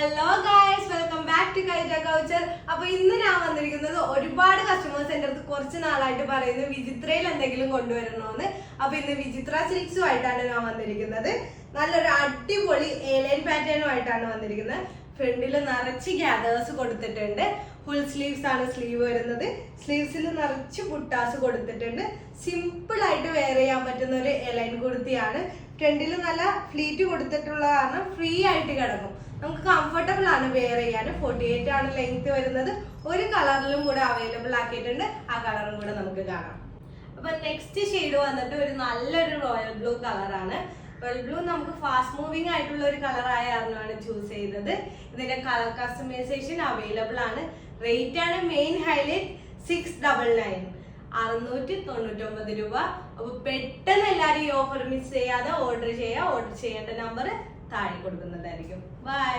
Hello guys, welcome back to കൈജ couture. അപ്പൊ ഇന്ന് ഞാൻ വന്നിരിക്കുന്നത് ഒരുപാട് കസ്റ്റമേഴ്സ് എൻ്റെ അടുത്ത് കുറച്ച് നാളായിട്ട് പറയുന്നു വിചിത്രയിൽ എന്തെങ്കിലും കൊണ്ടുവരണമെന്ന്. അപ്പൊ ഇന്ന് വിചിത്ര സിൽക്സുമായിട്ടാണ് ഞാൻ വന്നിരിക്കുന്നത്. നല്ലൊരു അടിപൊളി ഏലൈൻ പാറ്റേണുമായിട്ടാണ് വന്നിരിക്കുന്നത്. ഫ്രണ്ടിൽ നിറച്ച് ഗ്യാദേഴ്സ് കൊടുത്തിട്ടുണ്ട്. ഫുൾ സ്ലീവ്സ് ആണ് സ്ലീവ് വരുന്നത്. സ്ലീവ്സിൽ നിറച്ച് പുട്ടാസ് കൊടുത്തിട്ടുണ്ട്. സിമ്പിൾ ആയിട്ട് വെയർ ചെയ്യാൻ പറ്റുന്ന ഒരു എലൈൻ കുർത്തിയാണ്. ഫ്രണ്ടിൽ നല്ല ഫ്ലീറ്റ് കൊടുത്തിട്ടുള്ള കാരണം ഫ്രീ ആയിട്ട് കിടക്കും. നമുക്ക് കംഫർട്ടബിൾ ആണ് വെയർ ചെയ്യാൻ. 48 ആണ് ലെങ്ത് വരുന്നത്. ഒരു കളറിലും കൂടെ അവൈലബിൾ ആക്കിയിട്ടുണ്ട്. ആ കളറും കൂടെ നമുക്ക് കാണാം. അപ്പൊ നെക്സ്റ്റ് ഷെയ്ഡ് വന്നിട്ട് ഒരു നല്ലൊരു റോയൽ ബ്ലൂ കളറാണ്. റോയൽ ബ്ലൂ നമുക്ക് ഫാസ്റ്റ് മൂവിങ് ആയിട്ടുള്ള ഒരു കളർ ആയ കാരണമാണ് ചൂസ് ചെയ്തത്. ഇതിന്റെ കളർ കസ്റ്റമൈസേഷൻ അവൈലബിൾ ആണ്. റേറ്റ് ആണ് മെയിൻ ഹൈലൈറ്റ്. 699 699 രൂപ. അപ്പൊ പെട്ടെന്ന് എല്ലാവരും ഈ ഓഫർ മിസ് ചെയ്യാതെ ഓർഡർ ചെയ്യുക. ഓർഡർ ചെയ്യേണ്ട നമ്പർ താഴെ കൊടുക്കുന്നതായിരിക്കും. ബൈ.